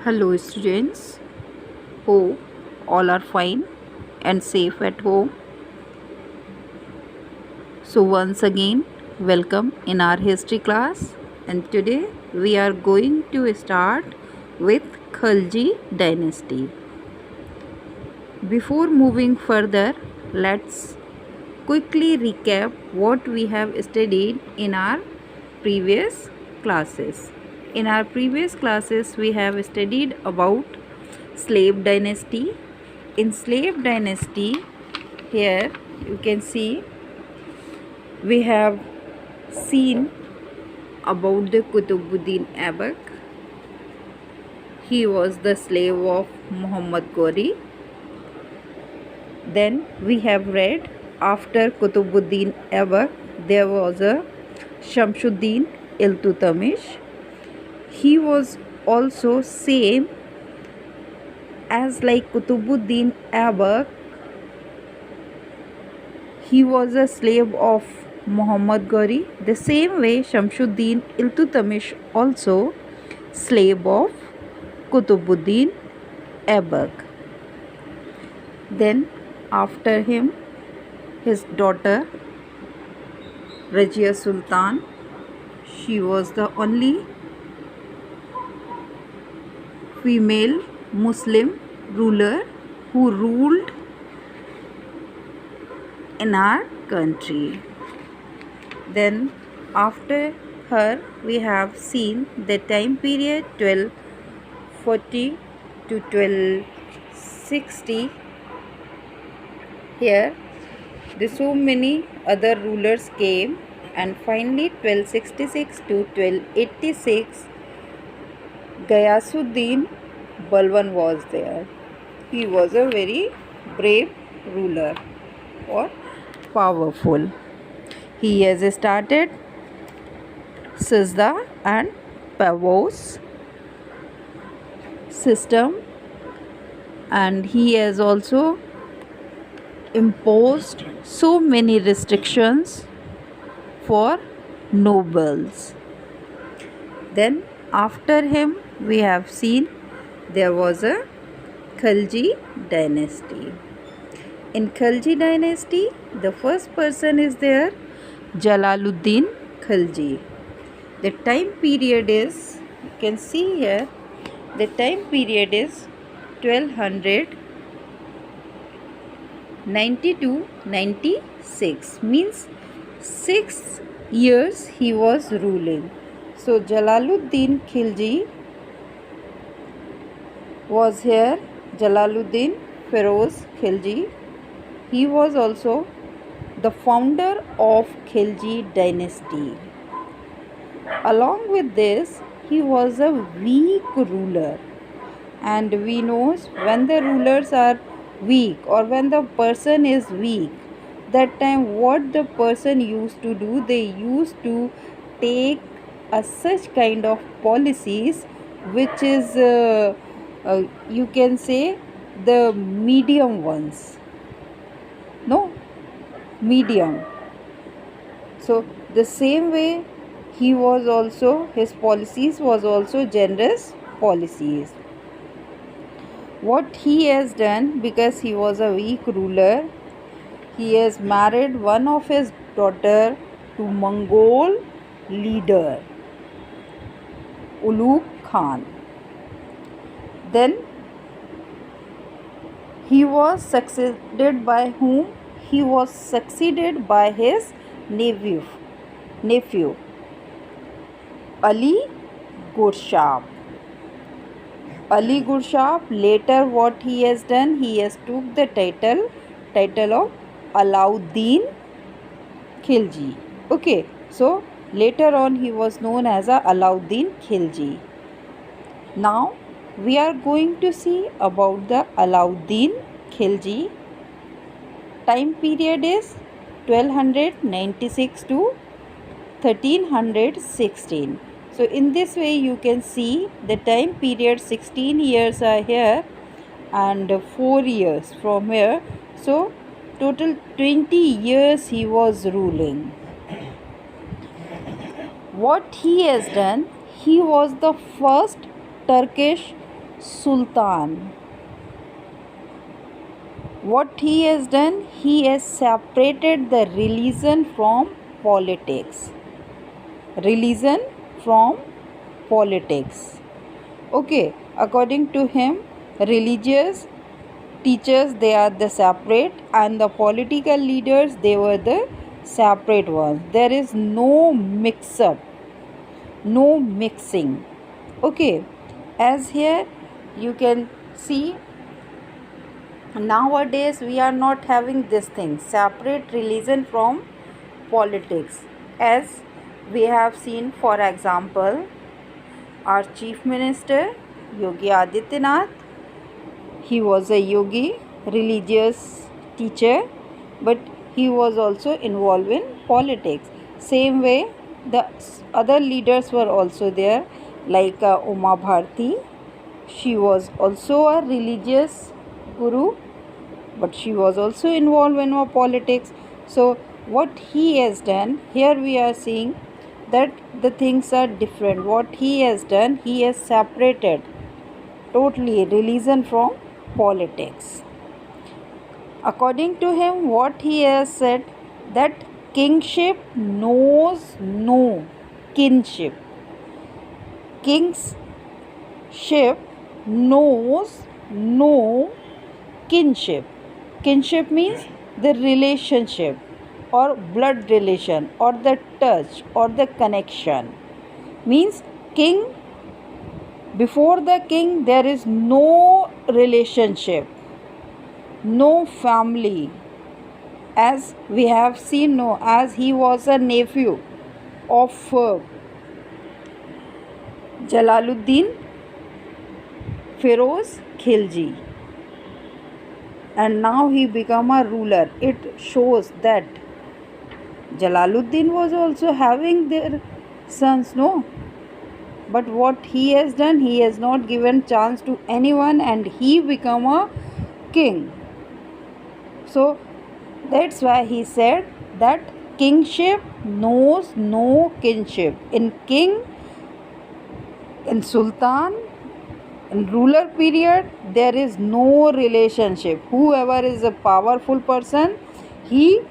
Hello, students. Hope all are fine and safe at home. So, once again, welcome in our history class. And today we are going to start with Khalji dynasty. Before moving further, let's quickly recap what we have studied in our previous classes. In our previous classes, we have studied about slave dynasty. In slave dynasty, here you can see we have seen about the Kutubuddin Aibak. He was the slave of Muhammad Ghori. Then we have read after Kutubuddin Aibak there was a Shamsuddin Iltutmish. He was also same as like Kutubuddin Aibak. He was a slave of Muhammad Ghori. The same way Shamsuddin Iltutmish also slave of Kutubuddin Aibak. Then after him his daughter Rajia Sultan. She was the only female Muslim ruler who ruled in our country. Then after her we have seen the time period 1240 to 1260. Here so many other rulers came, and finally 1266 to 1286 Ghiyasuddin Balban was there. He was a very brave ruler or powerful. He has started Sizda and Pavos system, and he has also imposed so many restrictions for nobles. Then after him we have seen there was a Khalji dynasty. In Khalji dynasty, the first person is there Jalaluddin Khalji. The time period is, you can see here, the time period is 1290-96, means 6 years he was ruling. So Jalaluddin Khilji was here, Jalaluddin Feroz Khilji. He was also the founder of Khilji dynasty. Along with this, he was a weak ruler, and we know when the rulers are weak or when the person is weak, that time what the person used to do, they used to take such kind of policies which is you can say the medium ones, medium. So the same way he was also, his policies was also generous policies. What he has done, because he was a weak ruler, he has married one of his daughter to Mongol leader Ulugh Khan. Then he was succeeded by whom? He was succeeded by his nephew Ali Gurshab. Ali Gurshab, later what he has done, he has took the title of Alauddin Khilji. Okay, so later on he was known as Alauddin Khilji. Now we are going to see about the Alauddin Khilji. Time period is 1296 to 1316. So in this way you can see the time period 16 years are here and 4 years from here. So total 20 years he was ruling. What he has done, he was the first Turkish Sultan. What he has done, he has separated the religion from politics. Religion from politics. Okay, according to him, religious teachers, they are the separate, and the political leaders, they were the separate ones. There is no mix up, no mixing. Okay, as here you can see, nowadays we are not having this thing, separate religion from politics. As we have seen, for example, our chief minister Yogi Adityanath, he was a yogi, religious teacher, but he was also involved in politics. Same way, the other leaders were also there, like Uma Bharti. She was also a religious guru, but she was also involved in our politics. So what he has done, here we are seeing that the things are different. What he has done, he has separated totally religion from politics. According to him, what he has said, that kingship knows no kinship. Kingship knows no kinship. Kinship means the relationship or blood relation or the touch or the connection. Means king, before the king there is no relationship, no family. As we have seen, no, as he was a nephew of Jalaluddin Feroz Khilji, and now he become a ruler. It shows that Jalaluddin was also having their sons, no, but what he has done, he has not given chance to anyone, and he become a king. So that's why he said that kingship knows no kinship. In king, in sultan, in ruler period, there is no relationship. Whoever is a powerful person, he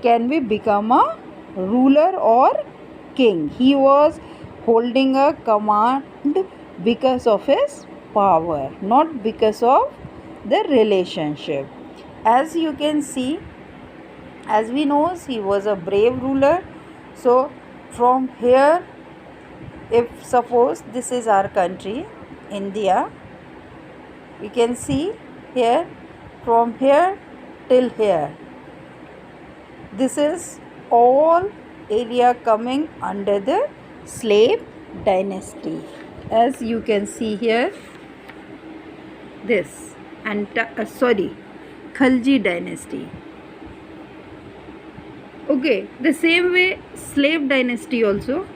can become a ruler or king. He was holding a command because of his power, not because of the relationship. As you can see, as we know, he was a brave ruler. So from here, if suppose this is our country, India, we can see here, from here till here, this is all area coming under the slave dynasty. As you can see here, this and Khalji dynasty. Okay, the same way slave dynasty also.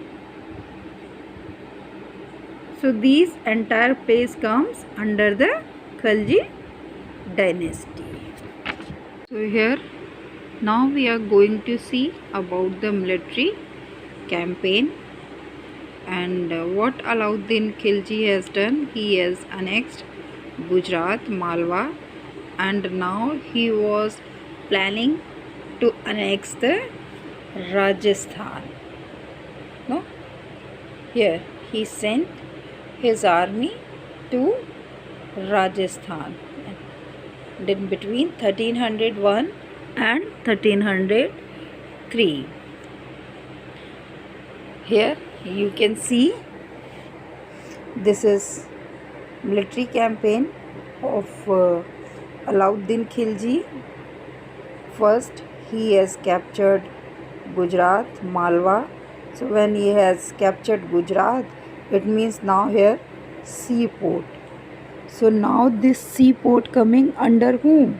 So these entire place comes under the Khalji dynasty. So here now we are going to see about the military campaign and what Alauddin Khilji has done. He has annexed Gujarat, Malwa, and now he was planning to annex the Rajasthan. No? Here he sent his army to Rajasthan in between 1301 and 1303. Here you can see this is military campaign of Alauddin Khilji. First he has captured Gujarat, Malwa. So when he has captured Gujarat, it means now here seaport. So now this seaport coming under whom?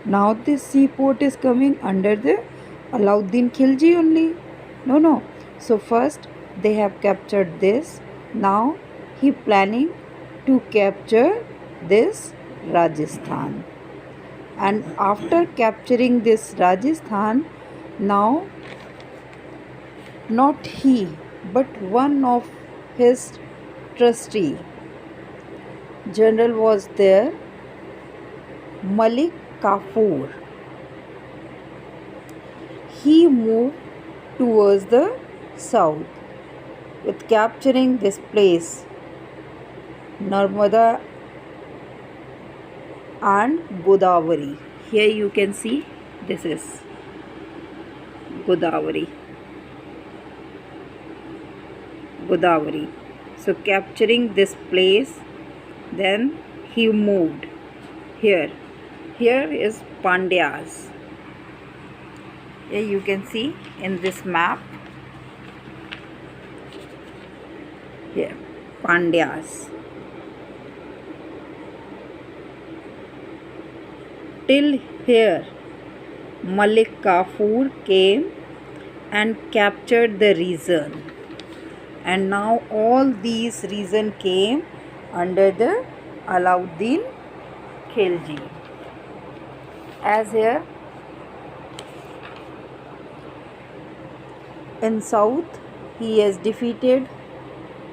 Now this seaport is coming under the Alauddin Khilji only. No. So first they have captured this. Now he planning to capture this Rajasthan. And after capturing this Rajasthan, now not he but one of his trustee, general was there, Malik Kafur. He moved towards the south with capturing this place, Narmada and Godavari. Here you can see this is Godavari. So capturing this place, then he moved here. Here is Pandyas. Here you can see in this map. Here, Pandyas. Till here, Malik Kafur came and captured the region. And now all these region came under the Alauddin Khilji. As here in south, he has defeated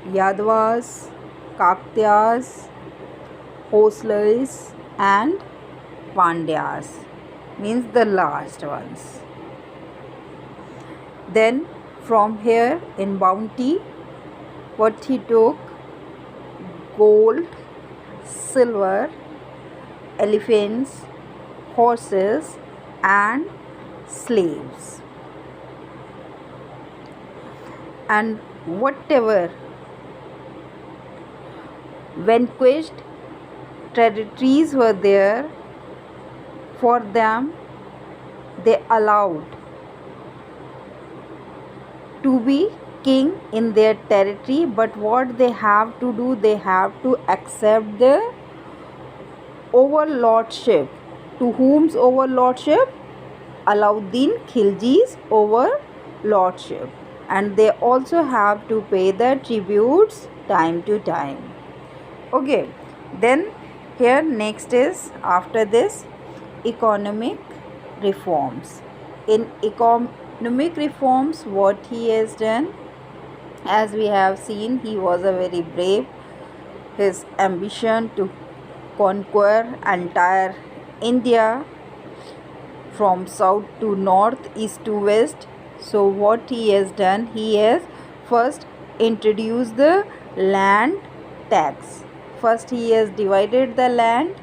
Yadavas, Kaktiyas, Hoslais and Pandyas, means the last ones. Then from here in bounty, what he took: gold, silver, elephants, horses and slaves. And whatever vanquished territories were there, for them they allowed to be king in their territory, but what they have to do, they have to accept the overlordship. To whom's overlordship? Alauddin Khilji's overlordship. And they also have to pay the tributes time to time. Okay, then here next is, after this, economic reforms. In economic reforms, what he has done, as we have seen, he was a very brave. His ambition to conquer entire India from south to north, east to west. So what he has done, he has first introduced the land tax. First he has divided the land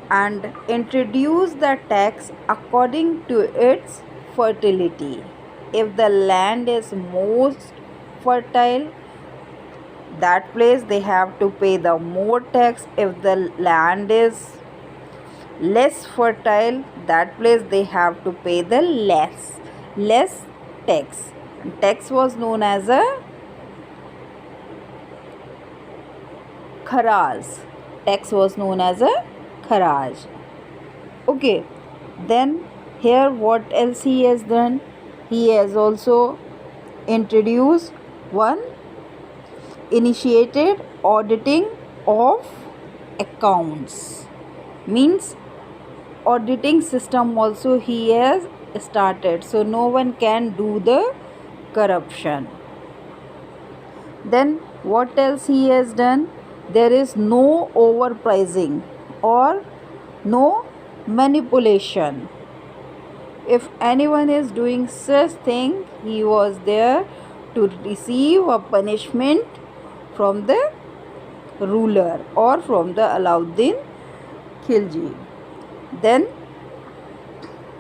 and introduced the tax according to its fertility. If the land is most fertile, that place they have to pay the more tax. If the land is less fertile, that place they have to pay the less tax. Tax was known as a kharaj. Tax was known as a kharaj. Okay, then here what else he has done? He has also introduced one initiated auditing of accounts, means auditing system also he has started, so no one can do the corruption. Then what else he has done? There is no overpricing or no manipulation. If anyone is doing such thing, he was there to receive a punishment from the ruler or from the Alauddin Khilji. Then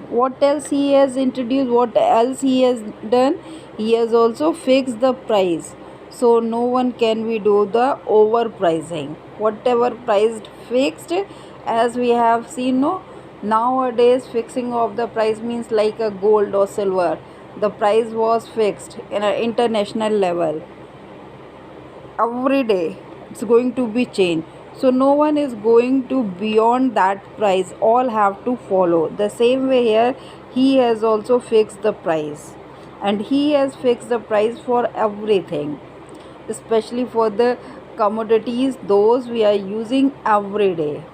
what else he has introduced? What else he has done? He has also fixed the price, so no one can we do the overpricing. Whatever priced fixed, as we have seen, no, nowadays fixing of the price means like a gold or silver, the price was fixed in an international level. Every day it's going to be changed, so no one is going to beyond that price, all have to follow the same way. Here he has also fixed the price, and he has fixed the price for everything, especially for the commodities those we are using every day.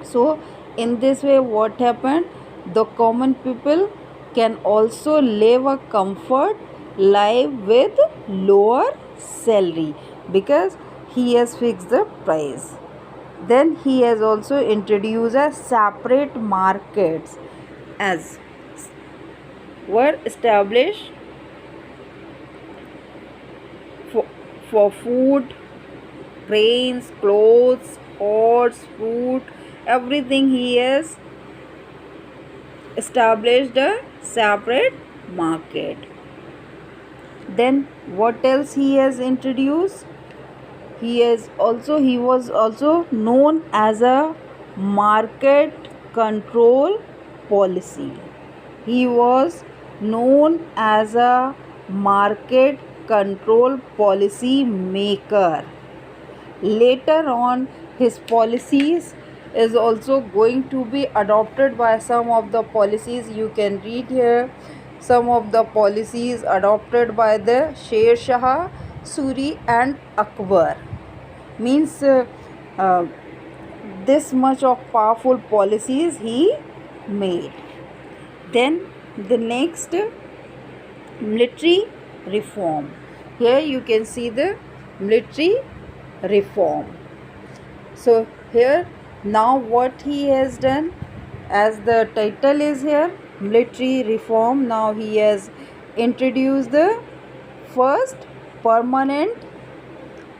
So in this way what happened, the common people can also live a comfort life with lower salary, because he has fixed the price. Then he has also introduced a separate markets as were established for, for food, grains, clothes, horse, fruit, everything. He has established a separate market. Then what else he has introduced? He was also known as a market control policy. He was known as a market control policy maker. Later on, his policies is also going to be adopted by some of the policies. You can read here some of the policies adopted by the Sher Shah, Suri and Akbar. Means this much of powerful policies he made. Then the next, military reform. Here you can see the military reform. So here now what he has done, as the title is here, military reform. Now he has introduced the first permanent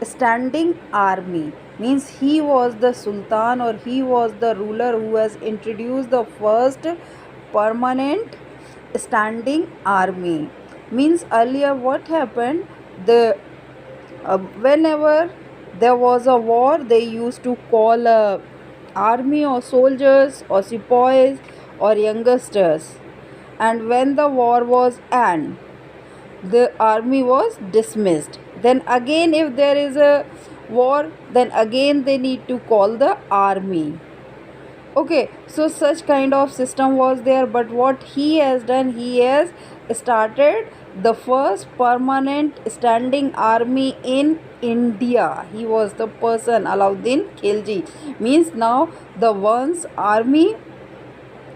standing army. Means he was the sultan, or he was the ruler who has introduced the first permanent standing army. Means earlier what happened, the whenever there was a war, they used to call a army or soldiers or sepoys or youngsters, and when the war was end, the army was dismissed. Then again, if there is a war, then again they need to call the army. Okay, so such kind of system was there. But what he has done, he has started the first permanent standing army in India. He was the person, Alauddin Khilji. Means now the once army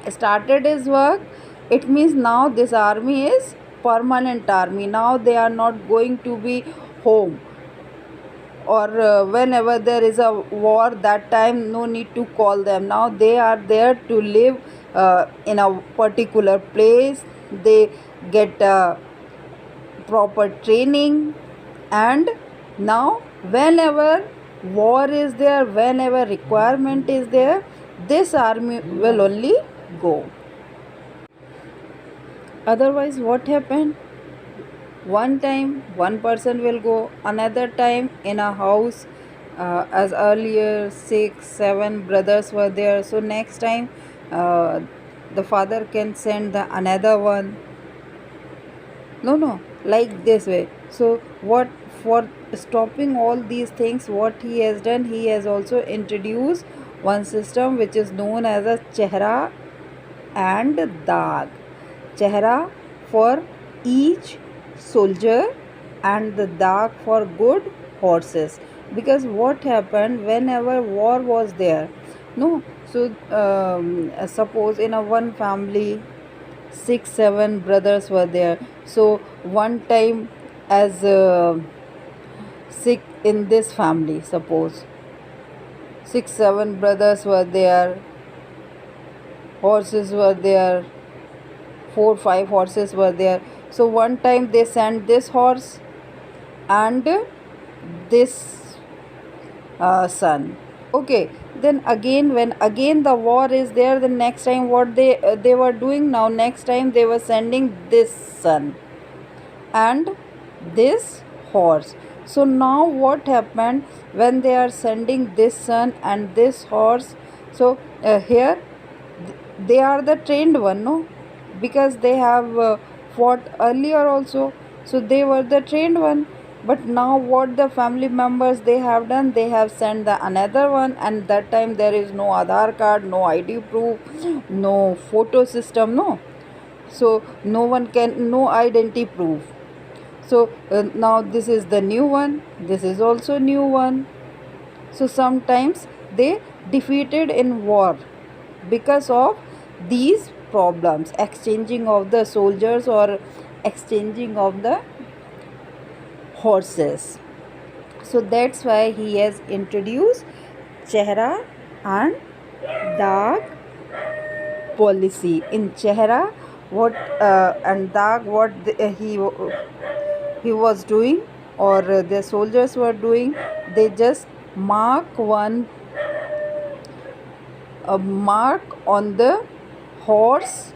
started his work, it means now this army is permanent army. Now they are not going to be home, or whenever there is a war, that time no need to call them. Now they are there to live in a particular place. They get proper training, and now whenever war is there, whenever requirement is there, this army will only go. Otherwise what happened, one time one person will go, another time in a house, as earlier 6 7 brothers were there, so next time the father can send the another one. No, like this way. So what, for stopping all these things, what he has done, he has also introduced one system which is known as a chehra and dag. Chehra for each soldier and the dag for good horses. Because what happened, whenever war was there, no, so suppose in a one family 6 7 brothers were there, so one time, as sick in this family, suppose 6 7 brothers were there, horses were there, 4 5 horses were there. So one time they sent this horse and this son. Okay, then again, when again the war is there, the next time what they were doing, now next time they were sending this son and this horse. So now what happened, when they are sending this son and this horse, so here they are the trained one, no, because they have fought earlier also, so they were the trained one. But now what the family members they have done, they have sent the another one, and that time there is no Aadhaar card, no ID proof, no photo system, no, so no one can, no identity proof. So now this is the new one, this is also new one. So sometimes they defeated in war because of these problems, exchanging of the soldiers or exchanging of the horses. So that's why he has introduced Chehra and Daag policy. In Chehra, what and Daag, what he was doing, or the soldiers were doing, they just mark one a mark on the horse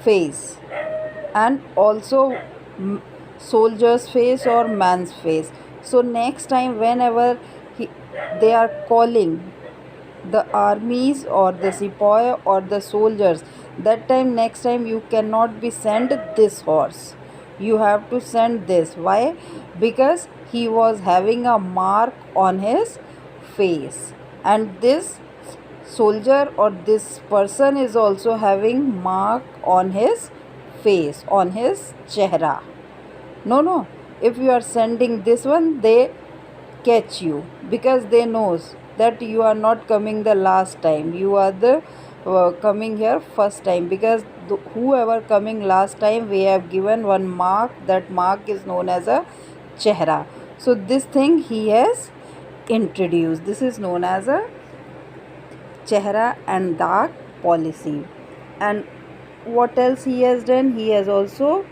face, and also soldier's face or man's face. So next time whenever they are calling the armies or the sepoy or the soldiers, that time next time you cannot be sent this horse, you have to send this. Why? Because he was having a mark on his face, and this soldier or this person is also having mark on his face, on his chehra. No, if you are sending this one, they catch you, because they knows that you are not coming the last time, you are the coming here first time, because whoever coming last time, we have given one mark, that mark is known as a chehra. So this thing he has introduced, this is known as a chehra and daag policy. And what else he has done? He has also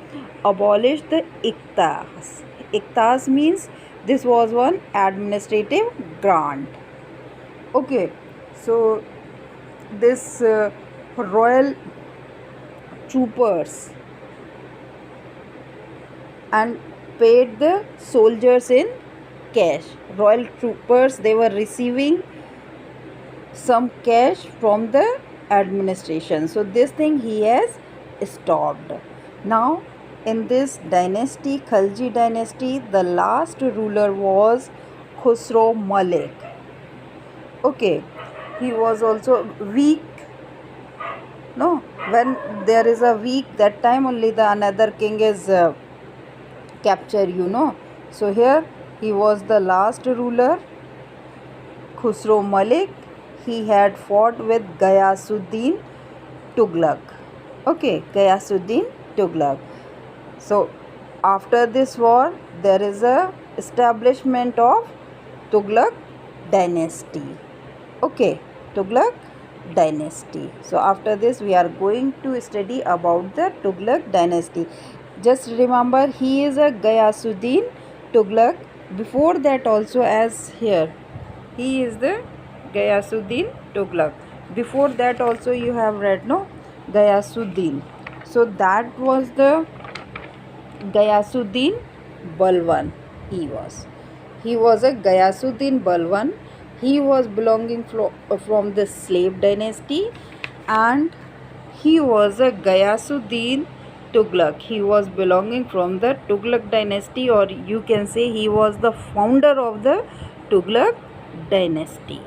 abolished the iktas. Iktas means this was one administrative grant. Okay, so this royal troopers and paid the soldiers in cash. Royal troopers, they were receiving some cash from the administration. So this thing he has stopped. Now in this dynasty, Khalji dynasty, the last ruler was Khusro Malik. Okay, he was also weak. No, when there is a weak, that time only the another king is captured, you know. So here he was the last ruler, Khusro Malik. He had fought with Ghayasuddin Tughlaq. Okay, Ghayasuddin Tughlaq. So after this war, there is a establishment of Tughlaq dynasty. Okay, Tughlaq dynasty. So after this, we are going to study about the Tughlaq dynasty. Just remember, he is a Ghayasuddin Tughlaq. Before that also, as here, he is the Ghayasuddin Tughlaq. Before that also you have read, no, Ghayasuddin. So that was the Ghayasuddin Balwan. He was a Ghayasuddin Balwan. He was belonging from the slave dynasty, and he was a Ghayasuddin Tughlaq. He was belonging from the Tughlaq dynasty, or you can say he was the founder of the Tughlaq dynasty.